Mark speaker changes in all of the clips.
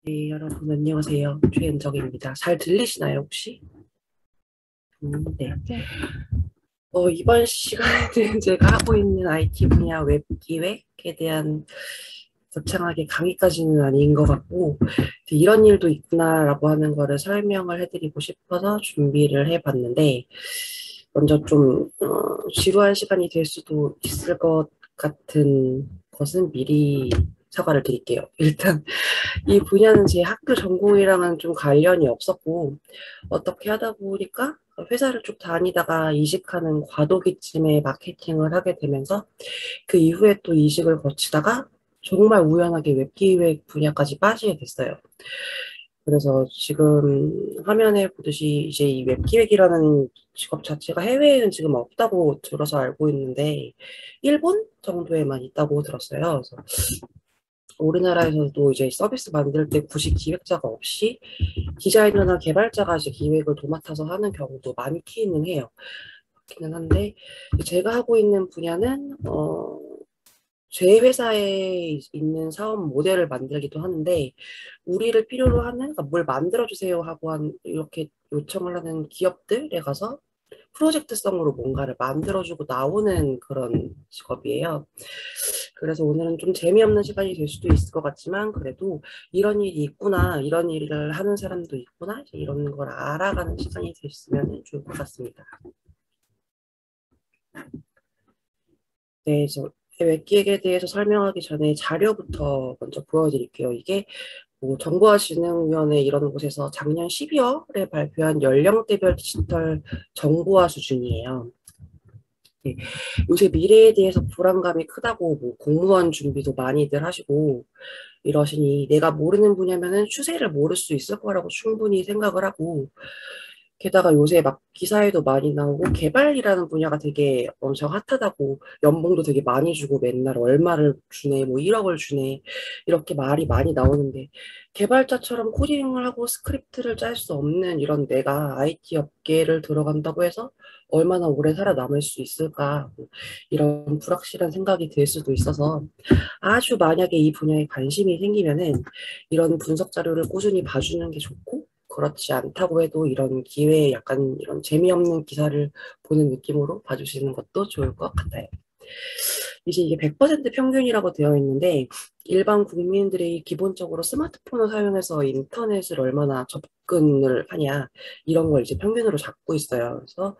Speaker 1: 네, 여러분 안녕하세요. 최은정입니다. 잘 들리시나요, 혹시? 네.
Speaker 2: 네.
Speaker 1: 이번 시간에는 제가 하고 있는 IT 분야 웹 기획에 대한 거창하게 강의까지는 아닌 것 같고, 이런 일도 있구나라고 하는 거를 설명을 해드리고 싶어서 준비를 해봤는데, 먼저 좀 지루한 시간이 될 수도 있을 것 같은 것은 미리 사과를 드릴게요. 일단 이 분야는 제 학교 전공이랑은 좀 관련이 없었고, 어떻게 하다 보니까 회사를 쭉 다니다가 이직하는 과도기쯤에 마케팅을 하게 되면서 그 이후에 또 이직을 거치다가 정말 우연하게 웹기획 분야까지 빠지게 됐어요. 그래서 지금 화면에 보듯이 이제 이 웹기획이라는 직업 자체가 해외에는 지금 없다고 들어서 알고 있는데, 일본 정도에만 있다고 들었어요. 그래서 우리나라에서도 이제 서비스 만들 때 굳이 기획자가 없이 디자이너나 개발자가 이제 기획을 도맡아서 하는 경우도 많기는 해요. 그렇기는 한데, 제가 하고 있는 분야는, 제 회사에 있는 사업 모델을 만들기도 하는데, 우리를 필요로 하는, 그러니까 뭘 만들어주세요 하고 이렇게 요청을 하는 기업들에 가서 프로젝트성으로 뭔가를 만들어주고 나오는 그런 직업이에요. 그래서 오늘은 좀 재미없는 시간이 될 수도 있을 것 같지만, 그래도 이런 일이 있구나, 이런 일을 하는 사람도 있구나, 이제 이런 걸 알아가는 시간이 됐으면 좋을 것 같습니다. 네, 저 웹기획에 대해서 설명하기 전에 자료부터 먼저 보여드릴게요. 이게 뭐 정보화진흥위원회 이런 곳에서 작년 12월에 발표한 연령대별 디지털 정보화 수준이에요. 네, 요새 미래에 대해서 불안감이 크다고 뭐 공무원 준비도 많이들 하시고 이러시니 내가 모르는 분야면은 추세를 모를 수 있을 거라고 충분히 생각을 하고, 게다가 요새 막 기사에도 많이 나오고 개발이라는 분야가 되게 엄청 핫하다고, 연봉도 되게 많이 주고 맨날 얼마를 주네 뭐 1억을 주네 이렇게 말이 많이 나오는데, 개발자처럼 코딩을 하고 스크립트를 짤 수 없는 이런 내가 IT 업계를 들어간다고 해서 얼마나 오래 살아남을 수 있을까, 뭐 이런 불확실한 생각이 들 수도 있어서, 아주 만약에 이 분야에 관심이 생기면은 이런 분석 자료를 꾸준히 봐주는 게 좋고, 그렇지 않다고 해도 이런 기회에 약간 이런 재미없는 기사를 보는 느낌으로 봐주시는 것도 좋을 것 같아요. 이제 이게 100% 평균이라고 되어 있는데, 일반 국민들이 기본적으로 스마트폰을 사용해서 인터넷을 얼마나 접근을 하냐, 이런 걸 이제 평균으로 잡고 있어요. 그래서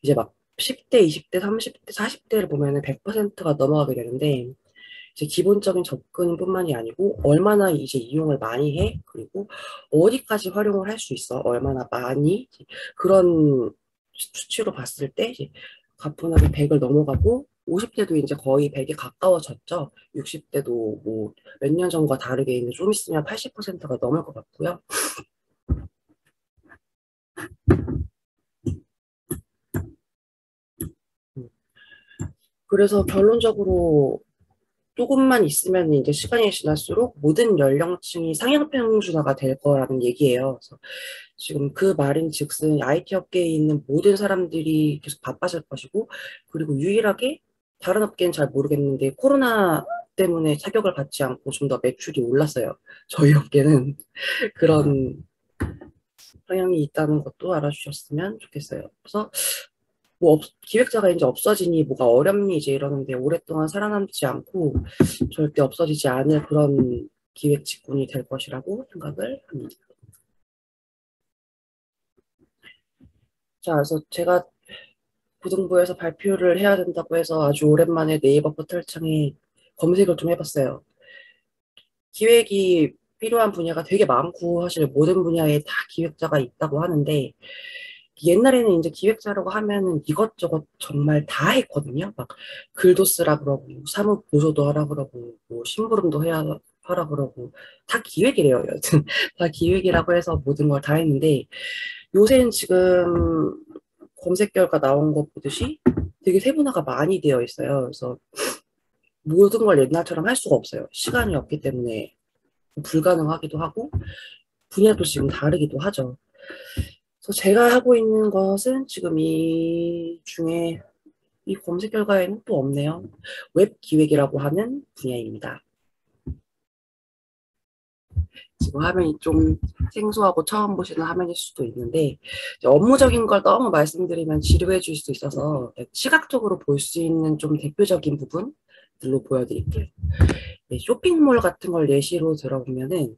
Speaker 1: 이제 막 10대, 20대, 30대, 40대를 보면은 100%가 넘어가게 되는데, 이제 기본적인 접근뿐만이 아니고 얼마나 이제 이용을 많이 해, 그리고 어디까지 활용을 할 수 있어, 얼마나 많이, 그런 수치로 봤을 때 이제 가뿐하게 100을 넘어가고, 50대도 이제 거의 100에 가까워졌죠. 60대도 뭐 몇 년 전과 다르게 이제 좀 있으면 80%가 넘을 것 같고요. 음. 그래서 결론적으로 조금만 있으면 이제 시간이 지날수록 모든 연령층이 상향 평준화가 될 거라는 얘기예요. 그래서 지금 그 말인즉슨 IT 업계에 있는 모든 사람들이 계속 바빠질 것이고, 그리고 유일하게 다른 업계는 잘 모르겠는데 코로나 때문에 타격을 받지 않고 좀 더 매출이 올랐어요. 저희 업계는 그런 성향이 있다는 것도 알아주셨으면 좋겠어요. 그래서 뭐 기획자가 이제 없어지니 뭐가 어렵니 이제 이러는데, 오랫동안 살아남지 않고 절대 없어지지 않을 그런 기획 직군이 될 것이라고 생각을 합니다. 자, 그래서 제가 고등부에서 발표를 해야 된다고 해서 아주 오랜만에 네이버 포털창에 검색을 좀 해봤어요. 기획이 필요한 분야가 되게 많고, 사실 모든 분야에 다 기획자가 있다고 하는데, 옛날에는 이제 기획자라고 하면은 이것저것 정말 다 했거든요. 막 글도 쓰라 그러고, 사무 보조도 하라 그러고, 뭐 심부름도 하라 그러고, 다 기획이래요. 여튼 다 기획이라고 해서 모든 걸 다 했는데, 요새는 지금 검색 결과 나온 거 보듯이 되게 세분화가 많이 되어 있어요. 그래서 모든 걸 옛날처럼 할 수가 없어요. 시간이 없기 때문에 불가능하기도 하고, 분야도 지금 다르기도 하죠. 그래서 제가 하고 있는 것은 지금 이 중에 이 검색 결과에는 또 없네요. 웹 기획이라고 하는 분야입니다. 지금 화면이 좀 생소하고 처음 보시는 화면일 수도 있는데 업무적인 걸 너무 말씀드리면 지루해 질 수 있어서 시각적으로 볼 수 있는 좀 대표적인 부분들로 보여드릴게요. 네, 쇼핑몰 같은 걸 예시로 들어보면은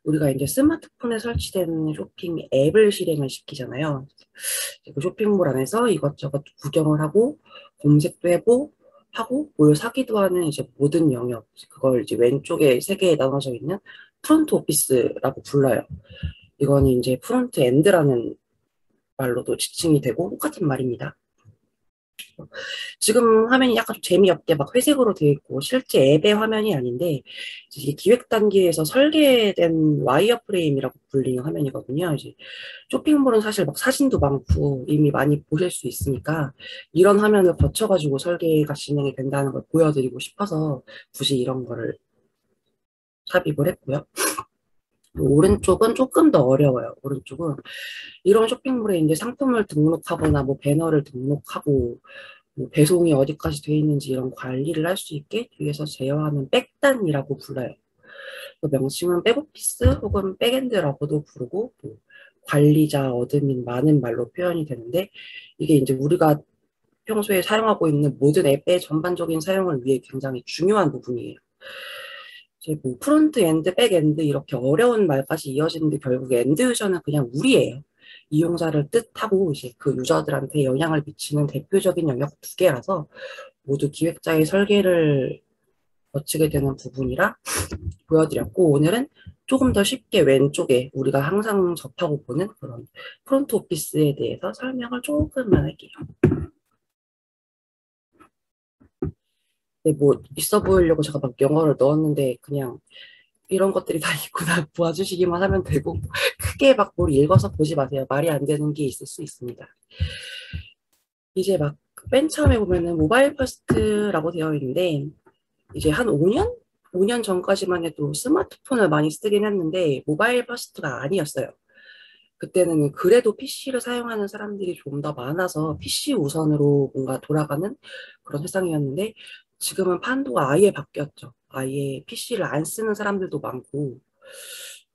Speaker 1: 우리가 이제 스마트폰에 설치된 쇼핑 앱을 실행을 시키잖아요. 그 쇼핑몰 안에서 이것저것 구경을 하고 검색도 해보고 하고 뭘 사기도 하는 이제 모든 영역, 그걸 이제 왼쪽에 세 개에 나눠져 있는 프론트 오피스라고 불러요. 이거는 이제 프론트 엔드라는 말로도 지칭이 되고 똑같은 말입니다. 지금 화면이 약간 좀 재미없게 막 회색으로 되어 있고 실제 앱의 화면이 아닌데 이게 기획 단계에서 설계된 와이어 프레임이라고 불리는 화면이거든요. 이제 쇼핑몰은 사실 막 사진도 많고 이미 많이 보실 수 있으니까 이런 화면을 거쳐가지고 설계가 진행이 된다는 걸 보여드리고 싶어서 굳이 이런 거를 삽입을 했고요. 오른쪽은 조금 더 어려워요. 오른쪽은 이런 쇼핑몰에 이제 상품을 등록하거나 뭐 배너를 등록하고 뭐 배송이 어디까지 돼 있는지 이런 관리를 할 수 있게 뒤에서 제어하는 백단이라고 불러요. 그 명칭은 백오피스 혹은 백엔드라고도 부르고 뭐 관리자, 어드민 많은 말로 표현이 되는데 이게 이제 우리가 평소에 사용하고 있는 모든 앱의 전반적인 사용을 위해 굉장히 중요한 부분이에요. 이제 뭐 프론트 엔드, 백 엔드 이렇게 어려운 말까지 이어지는데 결국 엔드 유저는 그냥 우리예요. 이용자를 뜻하고 이제 그 유저들한테 영향을 미치는 대표적인 영역 두 개라서 모두 기획자의 설계를 거치게 되는 부분이라 보여드렸고 오늘은 조금 더 쉽게 왼쪽에 우리가 항상 접하고 보는 그런 프론트 오피스에 대해서 설명을 조금만 할게요. 네, 뭐 있어 보이려고 제가 막 영어를 넣었는데 그냥 이런 것들이 다 있구나 보아주시기만 하면 되고 크게 막 뭘 읽어서 보지 마세요. 말이 안 되는 게 있을 수 있습니다. 이제 막 맨 처음에 보면은 모바일 퍼스트라고 되어 있는데 이제 한 5년? 5년 전까지만 해도 스마트폰을 많이 쓰긴 했는데 모바일 퍼스트가 아니었어요. 그때는 그래도 PC를 사용하는 사람들이 좀 더 많아서 PC 우선으로 뭔가 돌아가는 그런 세상이었는데 지금은 판도가 아예 바뀌었죠. 아예 PC를 안 쓰는 사람들도 많고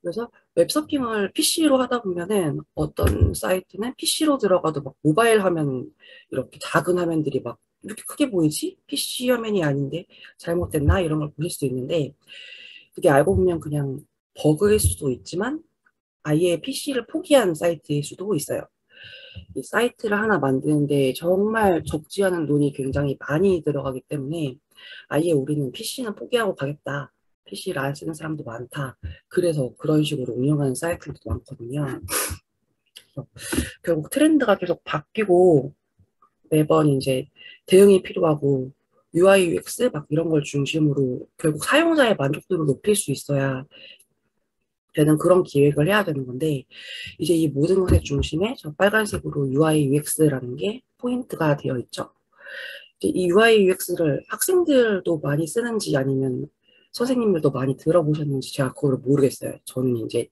Speaker 1: 그래서 웹서핑을 PC로 하다 보면은 어떤 사이트는 PC로 들어가도 막 모바일 화면 이렇게 작은 화면들이 막 이렇게 크게 보이지? PC 화면이 아닌데 잘못됐나? 이런 걸 보실 수 있는데 그게 알고 보면 그냥 버그일 수도 있지만 아예 PC를 포기한 사이트일 수도 있어요. 이 사이트를 하나 만드는데 정말 적지 않은 돈이 굉장히 많이 들어가기 때문에 아예 우리는 PC는 포기하고 가겠다. PC를 안 쓰는 사람도 많다. 그래서 그런 식으로 운영하는 사이트들도 많거든요. 그래서 결국 트렌드가 계속 바뀌고 매번 이제 대응이 필요하고 UI, UX 막 이런 걸 중심으로 결국 사용자의 만족도를 높일 수 있어야 되는 그런 기획을 해야 되는 건데 이제 이 모든 것의 중심에 저 빨간색으로 UI, UX라는 게 포인트가 되어 있죠. 이제 이 UI, UX를 학생들도 많이 쓰는지 아니면 선생님들도 많이 들어보셨는지 제가 그걸 모르겠어요. 저는 이제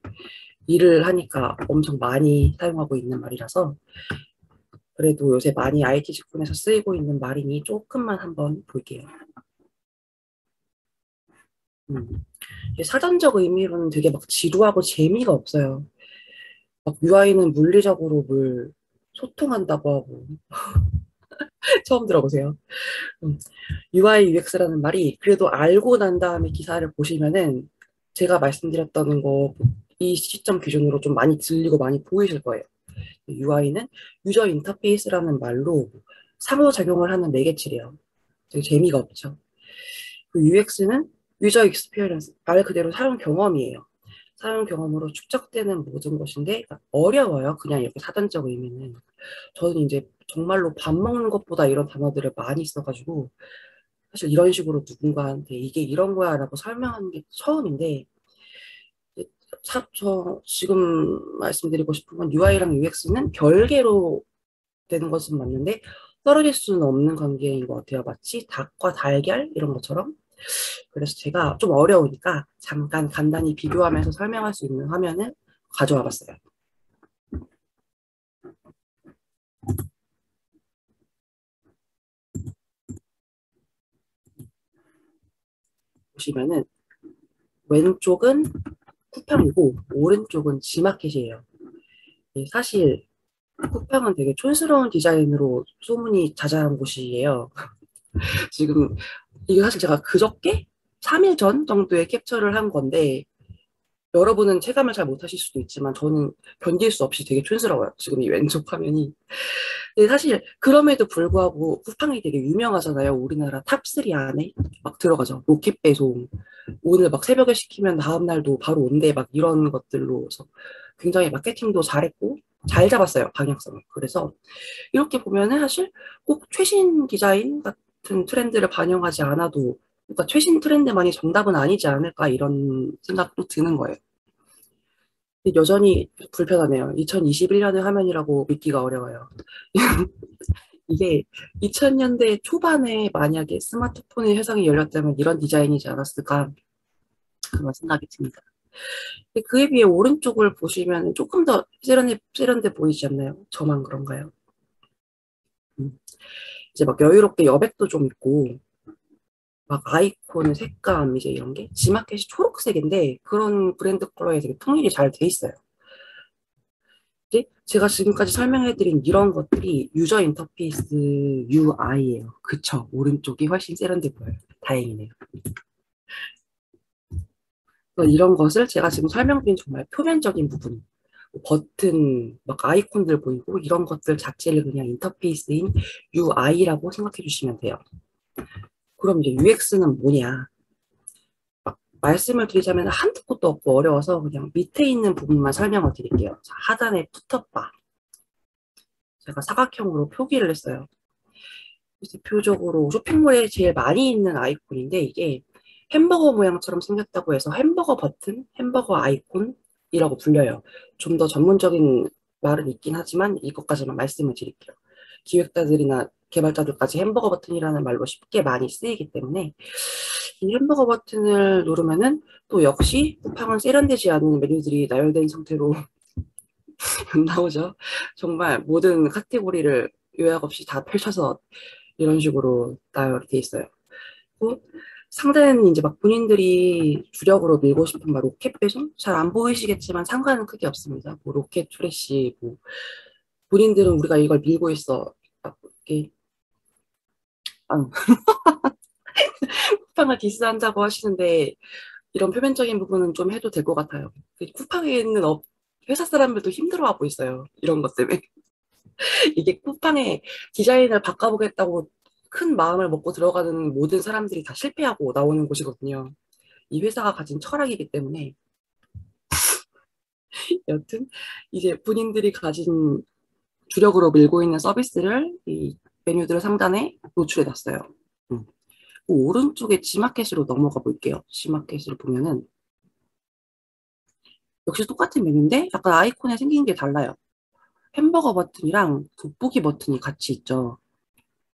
Speaker 1: 일을 하니까 엄청 많이 사용하고 있는 말이라서 그래도 요새 많이 IT 직군에서 쓰이고 있는 말이니 조금만 한번 볼게요. 사전적 의미로는 되게 막 지루하고 재미가 없어요. 막 UI는 물리적으로 뭘 소통한다고 하고 처음 들어보세요. UI, UX라는 말이 그래도 알고 난 다음에 기사를 보시면은 제가 말씀드렸던 거 이 시점 기준으로 좀 많이 들리고 많이 보이실 거예요. UI는 유저 인터페이스라는 말로 상호작용을 하는 매개체래요. 되게 재미가 없죠. UX는 유저 익스피리언스, 말 그대로 사용 경험이에요. 사용 경험으로 축적되는 모든 것인데 어려워요. 그냥 이렇게 사전적 의미는. 저는 이제 정말로 밥 먹는 것보다 이런 단어들을 많이 써가지고 사실 이런 식으로 누군가한테 이게 이런 거야 라고 설명하는 게 처음인데 저 지금 말씀드리고 싶은 건 UI랑 UX는 별개로 되는 것은 맞는데 떨어질 수는 없는 관계인 것 같아요. 마치 닭과 달걀 이런 것처럼. 그래서 제가 좀 어려우니까 잠깐 간단히 비교하면서 설명할 수 있는 화면을 가져와 봤어요. 보시면은 왼쪽은 쿠팡이고 오른쪽은 지마켓이에요. 사실 쿠팡은 되게 촌스러운 디자인으로 소문이 자자한 곳이에요. 지금 이게 사실 제가 그저께 3일 전 정도에 캡처를 한 건데 여러분은 체감을 잘 못하실 수도 있지만 저는 견딜 수 없이 되게 촌스러워요. 지금 이 왼쪽 화면이. 근데 사실 그럼에도 불구하고 쿠팡이 되게 유명하잖아요. 우리나라 탑3 안에 막 들어가죠. 로켓 배송. 오늘 막 새벽에 시키면 다음 날도 바로 온대 막 이런 것들로 해서 굉장히 마케팅도 잘했고 잘 잡았어요. 방향성을. 그래서 이렇게 보면은 사실 꼭 최신 디자인 같은 트렌드를 반영하지 않아도 그러니까 최신 트렌드만이 정답은 아니지 않을까 이런 생각도 드는 거예요. 근데 여전히 불편하네요. 2021년의 화면이라고 믿기가 어려워요. 이게 2000년대 초반에 만약에 스마트폰의 세상이 열렸다면 이런 디자인이지 않았을까 그런 생각이 듭니다. 근데 그에 비해 오른쪽을 보시면 조금 더 세련돼 보이지 않나요? 저만 그런가요? 음. 이제 막 여유롭게 여백도 좀 있고 막 아이콘 색감 이제 이런 게 지마켓이 초록색인데 그런 브랜드 컬러에 되게 통일이 잘 돼 있어요. 근데 제가 지금까지 설명해드린 이런 것들이 유저 인터페이스 UI예요. 그쵸? 오른쪽이 훨씬 세련돼 보여요. 다행이네요. 이런 것을 제가 지금 설명드린 정말 표면적인 부분, 버튼, 막 아이콘들 보이고 이런 것들 자체를 그냥 인터페이스인 UI라고 생각해 주시면 돼요. 그럼 이제 UX는 뭐냐? 말씀을 드리자면 한두 곳도 없고 어려워서 그냥 밑에 있는 부분만 설명을 드릴게요. 자, 하단에 푸터바. 제가 사각형으로 표기를 했어요. 대표적으로 쇼핑몰에 제일 많이 있는 아이콘인데 이게 햄버거 모양처럼 생겼다고 해서 햄버거 버튼, 햄버거 아이콘이라고 불려요. 좀 더 전문적인 말은 있긴 하지만 이것까지만 말씀을 드릴게요. 기획자들이나 개발자들까지 햄버거 버튼이라는 말로 쉽게 많이 쓰이기 때문에 이 햄버거 버튼을 누르면은 또 역시 쿠팡은 세련되지 않은 메뉴들이 나열된 상태로 나오죠. 정말 모든 카테고리를 요약 없이 다 펼쳐서 이런 식으로 나열이 돼 있어요. 또 상단에는 이제 막 본인들이 주력으로 밀고 싶은 막 로켓 배송? 잘 안 보이시겠지만 상관은 크게 없습니다. 뭐 로켓 프레시, 뭐 본인들은 우리가 이걸 밀고 있어. 막 이렇게 아, 쿠팡을 디스한다고 하시는데 이런 표면적인 부분은 좀 해도 될 것 같아요. 쿠팡에 있는 회사 사람들도 힘들어하고 있어요. 이런 것 때문에. 이게 쿠팡의 디자인을 바꿔보겠다고 큰 마음을 먹고 들어가는 모든 사람들이 다 실패하고 나오는 곳이거든요. 이 회사가 가진 철학이기 때문에 여튼 이제 본인들이 가진 주력으로 밀고 있는 서비스를 이 메뉴들 상단에 노출해 놨어요. 그 오른쪽에 지마켓으로 넘어가 볼게요. 지마켓을 보면은 역시 똑같은 메뉴인데 약간 아이콘에 생긴 게 달라요. 햄버거 버튼이랑 돋보기 버튼이 같이 있죠.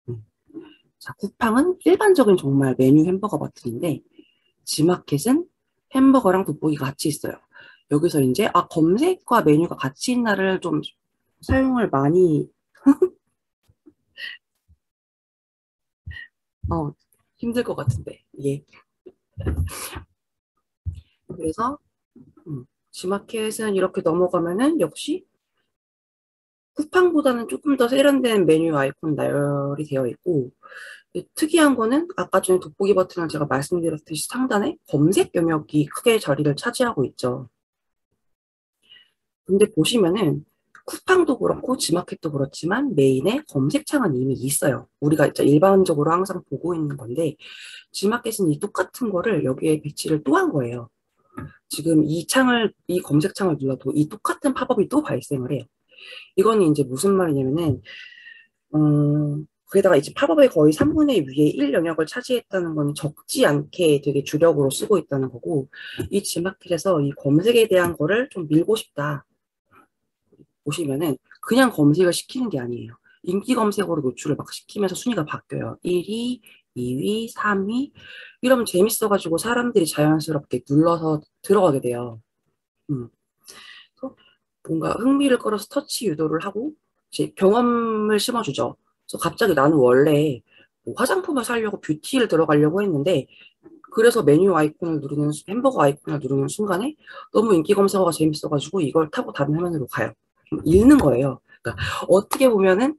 Speaker 1: 음. 자, 쿠팡은 일반적인 정말 메뉴 햄버거 버튼인데 지마켓은 햄버거랑 돋보기가 같이 있어요. 여기서 이제 검색과 메뉴가 같이 있나를 좀 사용을 많이 어, 힘들 것 같은데 예. 그래서 지마켓은 이렇게 넘어가면은 역시 쿠팡보다는 조금 더 세련된 메뉴 아이콘 나열이 되어 있고 특이한 거는 아까 전에 돋보기 버튼을 제가 말씀드렸듯이 상단에 검색 영역이 크게 자리를 차지하고 있죠. 근데 보시면은 쿠팡도 그렇고 지마켓도 그렇지만 메인에 검색창은 이미 있어요. 우리가 이제 일반적으로 항상 보고 있는 건데 지마켓은 이 똑같은 거를 여기에 배치를 또 한 거예요. 지금 이 검색창을 눌러도 이 똑같은 팝업이 또 발생을 해요. 이거는 이제 무슨 말이냐면은 거기다가 이제 팝업의 거의 3분의 위에 1 영역을 차지했다는 건 적지 않게 되게 주력으로 쓰고 있다는 거고, 이 지마켓에서 이 검색에 대한 거를 좀 밀고 싶다. 보시면은 그냥 검색을 시키는 게 아니에요. 인기 검색어로 노출을 막 시키면서 순위가 바뀌어요. 1위, 2위, 3위. 이러면 재밌어가지고 사람들이 자연스럽게 눌러서 들어가게 돼요. 음. 그래서 뭔가 흥미를 끌어서 터치 유도를 하고 이제 경험을 심어주죠. 그래서 갑자기 나는 원래 뭐 화장품을 사려고 뷰티를 들어가려고 했는데 그래서 메뉴 아이콘을 누르는, 햄버거 아이콘을 누르는 순간에 너무 인기 검색어가 재밌어가지고 이걸 타고 다른 화면으로 가요. 읽는 거예요. 그러니까 어떻게 보면은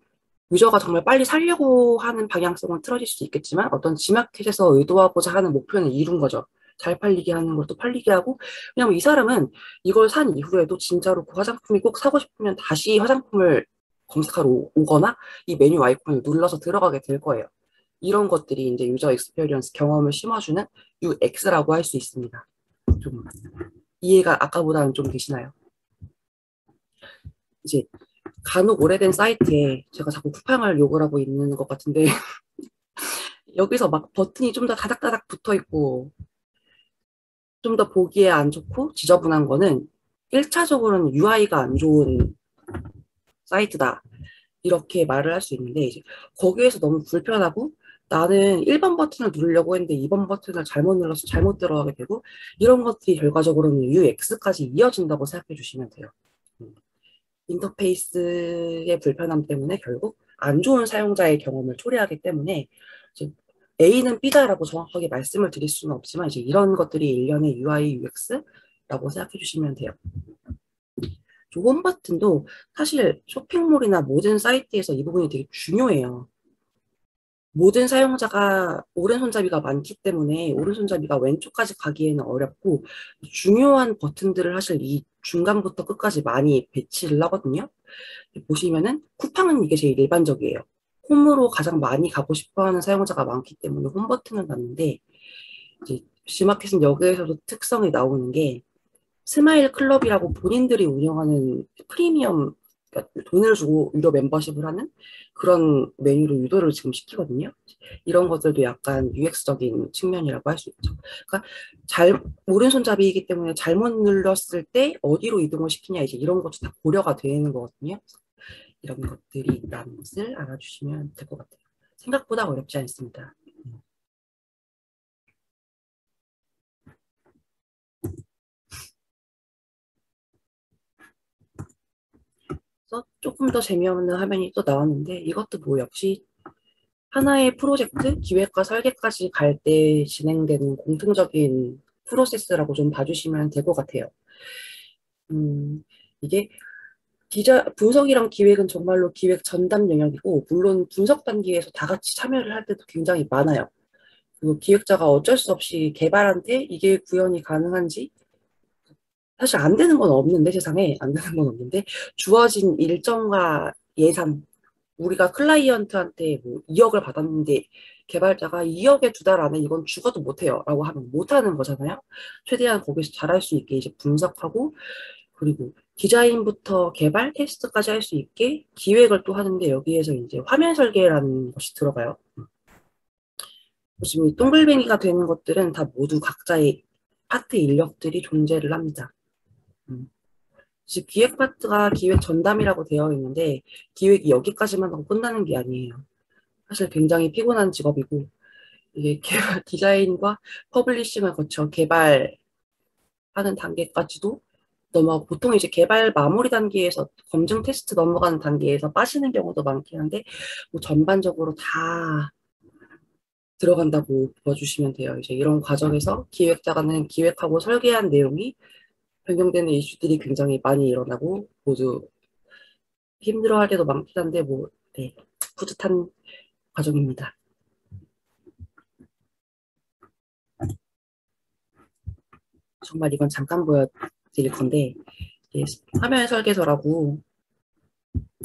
Speaker 1: 유저가 정말 빨리 살려고 하는 방향성은 틀어질 수 있겠지만 어떤 지마켓에서 의도하고자 하는 목표는 이룬 거죠. 잘 팔리게 하는 걸 또 팔리게 하고, 왜냐면 이 사람은 이걸 산 이후에도 진짜로 그 화장품이 꼭 사고 싶으면 다시 화장품을 검색하러 오거나 이 메뉴 아이콘을 눌러서 들어가게 될 거예요. 이런 것들이 이제 유저 익스페리언스 경험을 심어주는 UX라고 할 수 있습니다. 좀 이해가 아까보다는 좀 되시나요? 이제 간혹 오래된 사이트에 제가 자꾸 쿠팡을 욕을 하고 있는 것 같은데 여기서 막 버튼이 좀 더 다닥다닥 붙어 있고 좀 더 보기에 안 좋고 지저분한 거는 1차적으로는 UI가 안 좋은 사이트다, 이렇게 말을 할 수 있는데, 이제 거기에서 너무 불편하고 나는 1번 버튼을 누르려고 했는데 2번 버튼을 잘못 눌러서 잘못 들어가게 되고, 이런 것들이 결과적으로는 UX까지 이어진다고 생각해 주시면 돼요. 인터페이스의 불편함 때문에 결국 안 좋은 사용자의 경험을 초래하기 때문에 이제 A는 B다라고 정확하게 말씀을 드릴 수는 없지만 이제 이런 것들이 일련의 UI, UX라고 생각해 주시면 돼요. 홈 버튼도 사실 쇼핑몰이나 모든 사이트에서 이 부분이 되게 중요해요. 모든 사용자가 오른손잡이가 많기 때문에 오른손잡이가 왼쪽까지 가기에는 어렵고 중요한 버튼들을 사실 이 중간부터 끝까지 많이 배치를 하거든요. 보시면은 쿠팡은 이게 제일 일반적이에요. 홈으로 가장 많이 가고 싶어하는 사용자가 많기 때문에 홈 버튼을 놨는데, 이제 G마켓은 여기에서도 특성이 나오는 게 스마일 클럽이라고 본인들이 운영하는 프리미엄, 그러니까 돈을 주고 유료 멤버십을 하는 그런 메뉴로 유도를 지금 시키거든요. 이런 것들도 약간 UX적인 측면이라고 할 수 있죠. 그러니까 오른손잡이이기 때문에 잘못 눌렀을 때 어디로 이동을 시키냐, 이제 이런 것도 다 고려가 되는 거거든요. 이런 것들이 있다는 것을 알아주시면 될 것 같아요. 생각보다 어렵지 않습니다. 그래서 조금 더 재미없는 화면이 또 나왔는데, 이것도 뭐 역시 하나의 프로젝트 기획과 설계까지 갈 때 진행되는 공통적인 프로세스라고 좀 봐주시면 될 것 같아요. 이게 분석이랑 기획은 정말로 기획 전담 영역이고, 물론 분석 단계에서 다 같이 참여를 할 때도 굉장히 많아요. 그리고 기획자가 어쩔 수 없이 개발한테 이게 구현이 가능한지, 사실 안 되는 건 없는데, 세상에 안 되는 건 없는데, 주어진 일정과 예산, 우리가 클라이언트한테 뭐 2억을 받았는데 개발자가 2억에 2달 안에 이건 죽어도 못해요 라고 하면 못하는 거잖아요. 최대한 거기서 잘할 수 있게 이제 분석하고, 그리고 디자인부터 개발, 테스트까지 할 수 있게 기획을 또 하는데, 여기에서 이제 화면 설계라는 것이 들어가요. 지금 이 동글뱅이가 되는 것들은 다 모두 각자의 파트 인력들이 존재를 합니다. 즉 기획 파트가 기획 전담이라고 되어 있는데 기획이 여기까지만 하고 끝나는 게 아니에요. 사실 굉장히 피곤한 직업이고, 이게 개발, 디자인과 퍼블리싱을 거쳐 개발하는 단계까지도 넘어가고, 보통 이제 개발 마무리 단계에서 검증 테스트 넘어가는 단계에서 빠지는 경우도 많긴 한데, 뭐 전반적으로 다 들어간다고 봐주시면 돼요. 이제 이런 과정에서 기획자가는 기획하고 설계한 내용이 변경되는 이슈들이 굉장히 많이 일어나고 모두 힘들어할 때도 많긴 한데, 뭐, 네, 뿌듯한 과정입니다. 정말 이건 잠깐 보여드릴 건데, 이게 화면 설계서라고,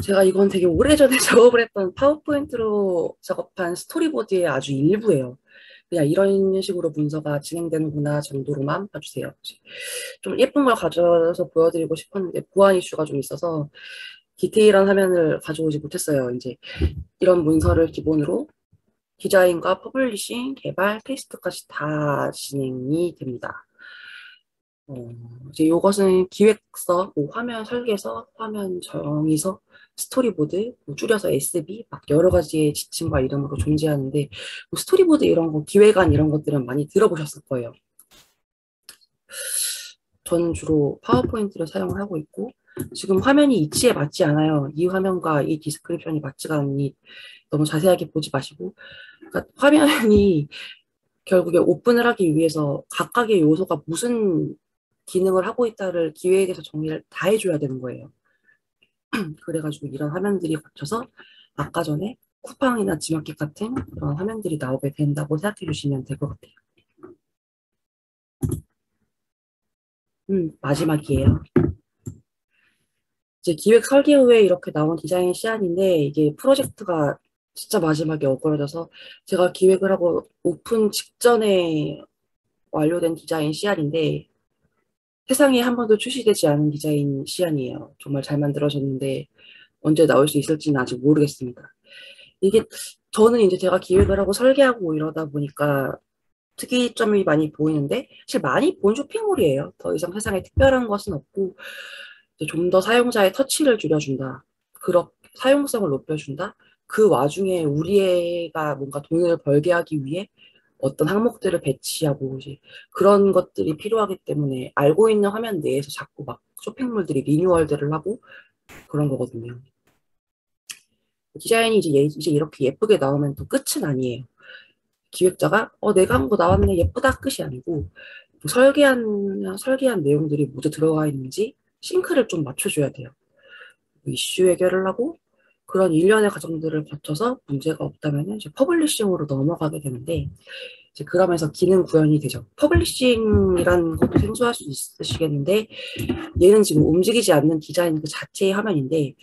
Speaker 1: 제가 이건 되게 오래전에 작업을 했던 파워포인트로 작업한 스토리보드의 아주 일부예요. 그냥 이런 식으로 문서가 진행되는구나 정도로만 봐주세요. 좀 예쁜 걸 가져서 보여드리고 싶었는데 보안 이슈가 좀 있어서 디테일한 화면을 가져오지 못했어요. 이제 이런 문서를 기본으로 디자인과 퍼블리싱, 개발, 테스트까지 다 진행이 됩니다. 이제 이것은 기획서, 뭐 화면 설계서, 화면 정의서, 스토리보드, 뭐 줄여서 SB, 막 여러 가지의 지침과 이름으로 존재하는데, 뭐 스토리보드 이런 거, 기획안 이런 것들은 많이 들어보셨을 거예요. 저는 주로 파워포인트를 사용을 하고 있고, 지금 화면이 이치에 맞지 않아요. 이 화면과 이 디스크립션이 맞지가 않으니 너무 자세하게 보지 마시고, 그러니까 화면이 결국에 오픈을 하기 위해서 각각의 요소가 무슨 기능을 하고 있다를 기획에서 정리를 다 해줘야 되는 거예요. 그래가지고 이런 화면들이 거쳐서 아까 전에 쿠팡이나 지마켓 같은 그런 화면들이 나오게 된다고 생각해 주시면 될 것 같아요. 마지막이에요. 이제 기획 설계 후에 이렇게 나온 디자인 시안인데 이게 프로젝트가 진짜 마지막에 어그러져서 제가 기획을 하고 오픈 직전에 완료된 디자인 시안인데 세상에 한 번도 출시되지 않은 디자인 시안이에요. 정말 잘 만들어졌는데 언제 나올 수 있을지는 아직 모르겠습니다. 이게 저는 이제 제가 기획을 하고 설계하고 이러다 보니까 특이점이 많이 보이는데 사실 많이 본 쇼핑몰이에요. 더 이상 세상에 특별한 것은 없고 좀 더 사용자의 터치를 줄여준다. 그렇게 사용성을 높여준다. 그 와중에 우리 애가 뭔가 돈을 벌게 하기 위해 어떤 항목들을 배치하고 이제 그런 것들이 필요하기 때문에 알고 있는 화면 내에서 자꾸 막 쇼핑몰들이 리뉴얼들을 하고 그런 거거든요. 디자인이 이제 이렇게 예쁘게 나오면 또 끝은 아니에요. 기획자가 내가 한 거 나왔네 예쁘다 끝이 아니고 설계한 내용들이 모두 들어가 있는지 싱크를 좀 맞춰줘야 돼요. 이슈 해결을 하고 그런 일련의 과정들을 거쳐서 문제가 없다면 이제 퍼블리싱으로 넘어가게 되는데 이제 그러면서 기능 구현이 되죠. 퍼블리싱이라는 것도 생소할 수 있으시겠는데 얘는 지금 움직이지 않는 디자인 그 자체의 화면인데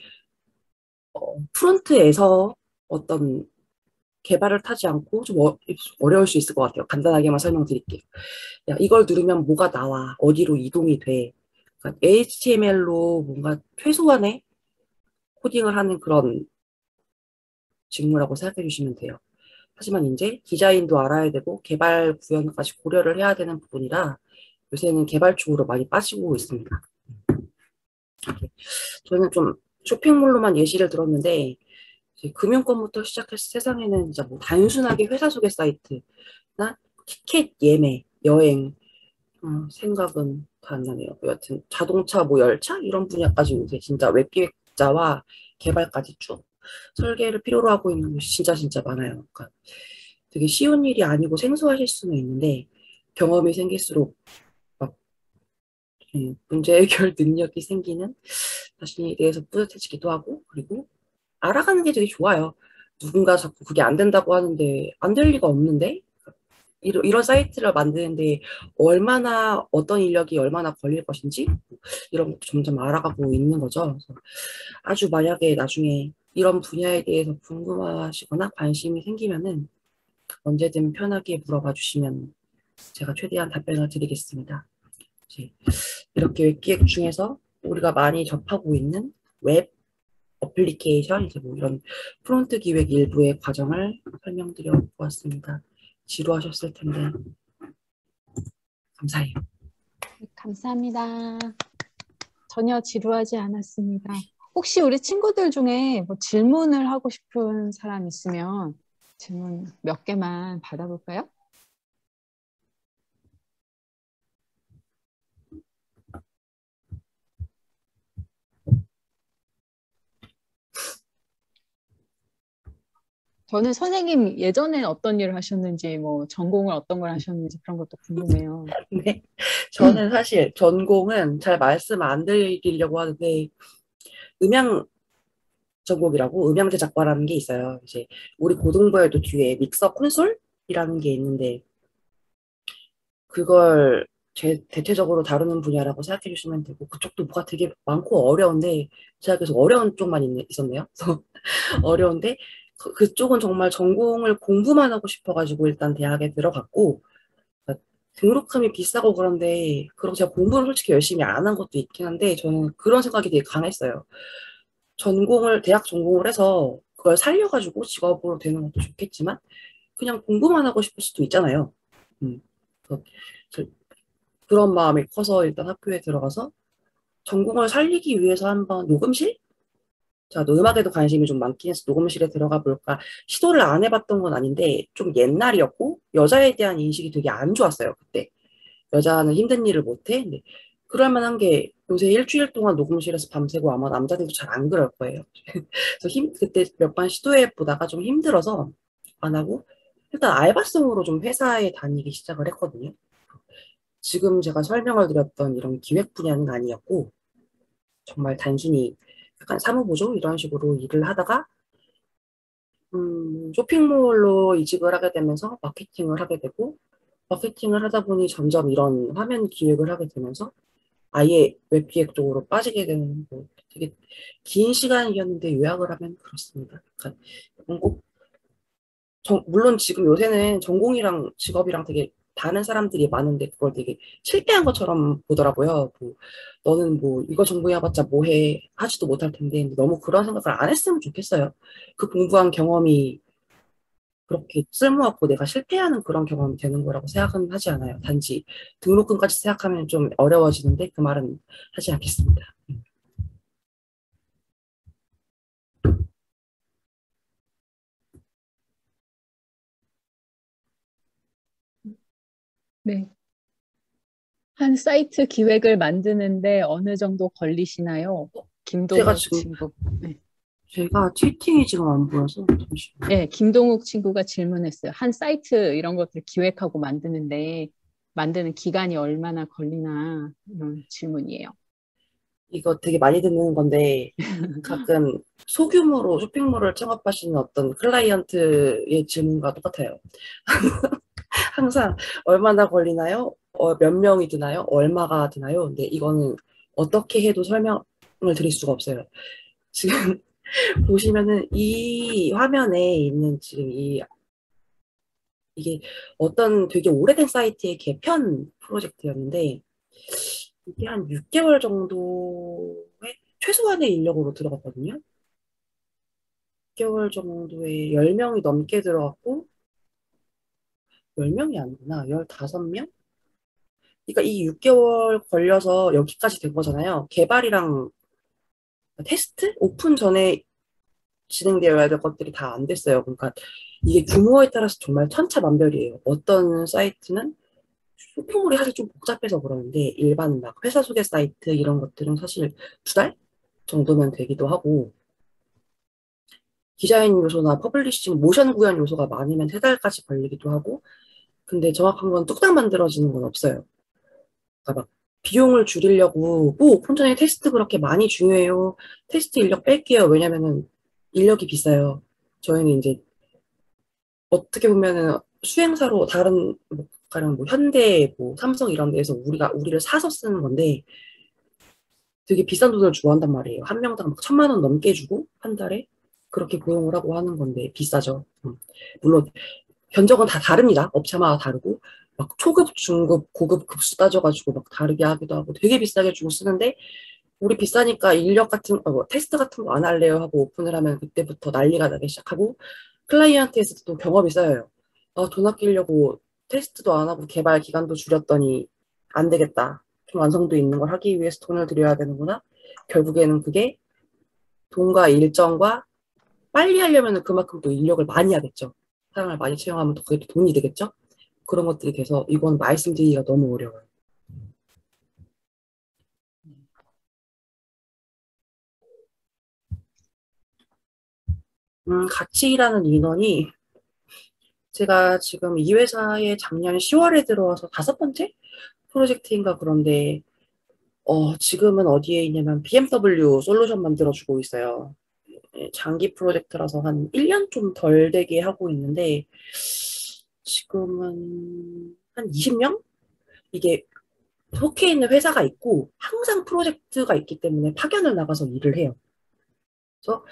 Speaker 1: 프론트에서 어떤 개발을 타지 않고 좀 어려울 수 있을 것 같아요. 간단하게만 설명드릴게요. 야, 이걸 누르면 뭐가 나와? 어디로 이동이 돼? 그러니까 HTML로 뭔가 최소한의 코딩을 하는 그런 직무라고 생각해 주시면 돼요. 하지만 이제 디자인도 알아야 되고 개발 구현까지 고려를 해야 되는 부분이라 요새는 개발 쪽으로 많이 빠지고 있습니다. 저는 좀 쇼핑몰로만 예시를 들었는데 금융권부터 시작해서 세상에는 진짜 뭐 단순하게 회사 소개 사이트나 티켓 예매, 여행, 생각은 다 안 나네요. 여하튼 자동차, 뭐 열차 이런 분야까지 요새 진짜 웹기획자와 개발까지 쭉 설계를 필요로 하고 있는 곳이 진짜 많아요. 그러니까 되게 쉬운 일이 아니고 생소하실 수는 있는데 경험이 생길수록 막 문제 해결 능력이 생기는 자신에 대해서 뿌듯해지기도 하고 그리고 알아가는 게 되게 좋아요. 누군가 자꾸 그게 안 된다고 하는데 안 될 리가 없는데 이런 사이트를 만드는데 어떤 인력이 얼마나 걸릴 것인지 이런 것도 점점 알아가고 있는 거죠. 그래서 아주 만약에 나중에 이런 분야에 대해서 궁금하시거나 관심이 생기면은 언제든 편하게 물어봐 주시면 제가 최대한 답변을 드리겠습니다. 이렇게 웹기획 중에서 우리가 많이 접하고 있는 웹 어플리케이션, 이제 뭐 이런 프론트 기획 일부의 과정을 설명드려 보았습니다. 지루하셨을 텐데 감사해요.
Speaker 2: 감사합니다. 전혀 지루하지 않았습니다. 혹시 우리 친구들 중에 뭐 질문을 하고 싶은 사람 있으면 질문 몇 개만 받아볼까요? 저는 선생님 예전에 어떤 일을 하셨는지, 뭐 전공을 어떤 걸 하셨는지 그런 것도 궁금해요.
Speaker 1: 네, 저는 사실 전공은 잘 말씀 안 드리려고 하는데 음향 전공이라고 음향 제작과라는 게 있어요. 이제 우리 고등부에도 뒤에 믹서 콘솔이라는 게 있는데 그걸 대체적으로 다루는 분야라고 생각해 주시면 되고 그쪽도 뭐가 되게 많고 어려운데 제가 계속 어려운 쪽만 있었네요. 그래서 어려운데 그쪽은 정말 전공을 공부만 하고 싶어가지고 일단 대학에 들어갔고 그러니까 등록금이 비싸고 그런데 그럼 제가 공부를 솔직히 열심히 안 한 것도 있긴 한데 저는 그런 생각이 되게 강했어요. 대학 전공을 해서 그걸 살려가지고 직업으로 되는 것도 좋겠지만 그냥 공부만 하고 싶을 수도 있잖아요. 그래서 그런 마음이 커서 일단 학교에 들어가서 전공을 살리기 위해서 한번 녹음실? 제가 또 음악에도 관심이 좀 많긴 해서 녹음실에 들어가 볼까 시도를 안 해봤던 건 아닌데 좀 옛날이었고 여자에 대한 인식이 되게 안 좋았어요 그때. 여자는 힘든 일을 못해. 근데 그럴 만한 게 요새 일주일 동안 녹음실에서 밤새고 아마 남자들도 잘 안 그럴 거예요. 그래서 그때 몇 번 시도해 보다가 좀 힘들어서 안 하고 일단 알바성으로 좀 회사에 다니기 시작을 했거든요. 지금 제가 설명을 드렸던 이런 기획 분야는 아니었고, 정말 단순히 약간 사무보조 이런 식으로 일을 하다가, 쇼핑몰로 이직을 하게 되면서 마케팅을 하게 되고, 마케팅을 하다 보니 점점 이런 화면 기획을 하게 되면서 아예 웹 기획 쪽으로 빠지게 되는 뭐 되게 긴 시간이었는데 요약을 하면 그렇습니다. 약간 꼭 물론 지금 요새는 전공이랑 직업이랑 되게 다른 사람들이 많은데 그걸 되게 실패한 것처럼 보더라고요. 뭐, 너는 뭐 이거 전공해봤자 뭐해 하지도 못할 텐데 너무 그런 생각을 안 했으면 좋겠어요. 그 공부한 경험이 그렇게 쓸모없고 내가 실패하는 그런 경험이 되는 거라고 생각은 하지 않아요. 단지 등록금까지 생각하면 좀 어려워지는데 그 말은 하지 않겠습니다.
Speaker 2: 네. 한 사이트 기획을 만드는데 어느 정도 걸리시나요?
Speaker 1: 제가
Speaker 2: 김동욱
Speaker 1: 지금
Speaker 2: 친구. 네.
Speaker 1: 제가 채팅이 지금 안 보여서 잠시만요.
Speaker 2: 네, 김동욱 친구가 질문했어요. 한 사이트 이런 것들 기획하고 만드는데 만드는 기간이 얼마나 걸리나 이런 질문이에요.
Speaker 1: 이거 되게 많이 듣는 건데 가끔 소규모로 쇼핑몰을 창업하시는 어떤 클라이언트의 질문과 똑같아요. 항상 얼마나 걸리나요? 몇 명이 드나요? 얼마가 드나요? 근데 이거는 어떻게 해도 설명을 드릴 수가 없어요. 지금 보시면은 이 화면에 있는 지금 이게 어떤 되게 오래된 사이트의 개편 프로젝트였는데 이게 한 6개월 정도의 최소한의 인력으로 들어갔거든요. 6개월 정도에 10명이 넘게 들어갔고 10명이 아니구나. 15명? 그러니까 이 6개월 걸려서 여기까지 된 거잖아요. 개발이랑 테스트? 오픈 전에 진행되어야 될 것들이 다 안 됐어요. 그러니까 이게 규모에 따라서 정말 천차만별이에요. 어떤 사이트는 쇼핑몰이 사실 좀 복잡해서 그러는데 일반 막 회사 소개 사이트 이런 것들은 사실 2달 정도면 되기도 하고 디자인 요소나 퍼블리싱, 모션 구현 요소가 많으면 3달까지 걸리기도 하고 근데 정확한 건 뚝딱 만들어지는 건 없어요. 그러니까 막 비용을 줄이려고 뭐 오픈전에 테스트 그렇게 많이 중요해요. 테스트 인력 뺄게요. 왜냐면은 인력이 비싸요. 저희는 이제 어떻게 보면은 수행사로 다른 뭐 가령 뭐 현대, 뭐 삼성 이런 데에서 우리를 사서 쓰는 건데 되게 비싼 돈을 주고 한단 말이에요. 한 명당 막 1,000만 원 넘게 주고 한 달에 그렇게 고용을 하고 하는 건데 비싸죠. 물론 견적은 다 다릅니다. 업체마다 다르고 막 초급, 중급, 고급 급수 따져가지고 막 다르게 하기도 하고 되게 비싸게 주고 쓰는데 우리 비싸니까 인력 같은 뭐 테스트 같은 거 안 할래요 하고 오픈을 하면 그때부터 난리가 나기 시작하고 클라이언트에서도 경험이 쌓여요. 아, 돈 아끼려고 테스트도 안 하고 개발 기간도 줄였더니 안 되겠다. 좀 완성도 있는 걸 하기 위해서 돈을 들여야 되는구나. 결국에는 그게 돈과 일정과 빨리 하려면 그만큼 또 인력을 많이 하겠죠. 사람을 많이 채용하면 또 그게 또 돈이 되겠죠. 그런 것들이 돼서 이건 말씀드리기가 너무 어려워요. 같이 일하는 인원이 제가 지금 이 회사에 작년 10월에 들어와서 5번째 프로젝트인가 그런데 지금은 어디에 있냐면 BMW 솔루션 만들어주고 있어요. 예, 장기 프로젝트라서 한 1년 좀 덜 되게 하고 있는데 지금은 한 20명? 이게 속해 있는 회사가 있고 항상 프로젝트가 있기 때문에 파견을 나가서 일을 해요. 그래서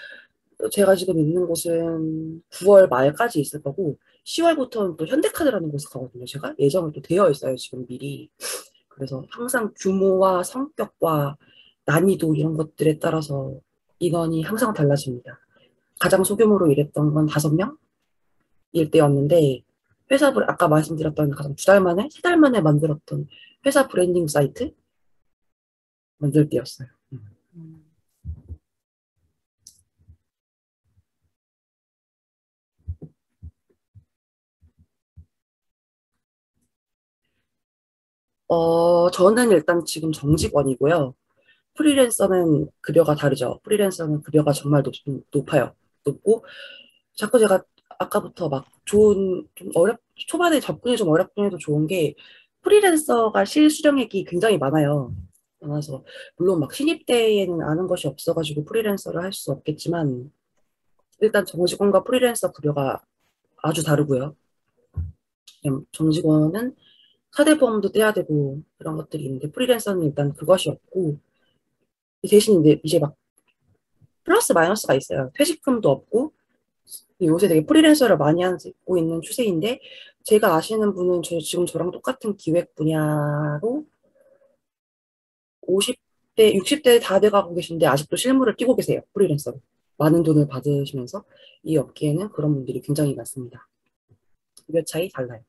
Speaker 1: 제가 지금 있는 곳은 9월 말까지 있을 거고 10월부터는 또 현대카드라는 곳에 가거든요. 제가 예정을 또 되어 있어요. 지금 미리. 그래서 항상 규모와 성격과 난이도 이런 것들에 따라서 인원이 항상 달라집니다. 가장 소규모로 일했던 건 5명 일 때였는데 아까 말씀드렸던 가장 2달 만에, 3달 만에 만들었던 회사 브랜딩 사이트 만들 때였어요.
Speaker 2: 음.
Speaker 1: 저는 일단 지금 정직원이고요. 프리랜서는 급여가 다르죠. 프리랜서는 급여가 정말 높아요. 높고, 자꾸 제가 아까부터 막 좋은, 좀 초반에 접근이 좀 어렵긴 해도 좋은 게 프리랜서가 실수령액이 굉장히 많아요. 많아서, 물론 막 신입 때에는 아는 것이 없어가지고 프리랜서를 할 수 없겠지만, 일단 정직원과 프리랜서 급여가 아주 다르고요. 정직원은 사대보험도 떼야 되고 그런 것들이 있는데 프리랜서는 일단 그것이 없고 대신 이제 막 플러스 마이너스가 있어요. 퇴직금도 없고 요새 되게 프리랜서를 많이 하고 있는 추세인데 제가 아시는 분은 지금 저랑 똑같은 기획 분야로 50대, 60대 다 돼가고 계신데 아직도 실무를 뛰고 계세요. 프리랜서로. 많은 돈을 받으시면서 이 업계에는 그런 분들이 굉장히 많습니다. 급여 차이 달라요.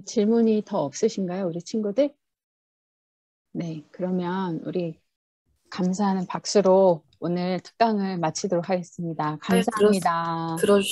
Speaker 2: 질문이 더 없으신가요, 우리 친구들? 네, 그러면 우리 감사하는 박수로 오늘 특강을 마치도록 하겠습니다.
Speaker 1: 네,
Speaker 2: 감사합니다.
Speaker 1: 들어주셔서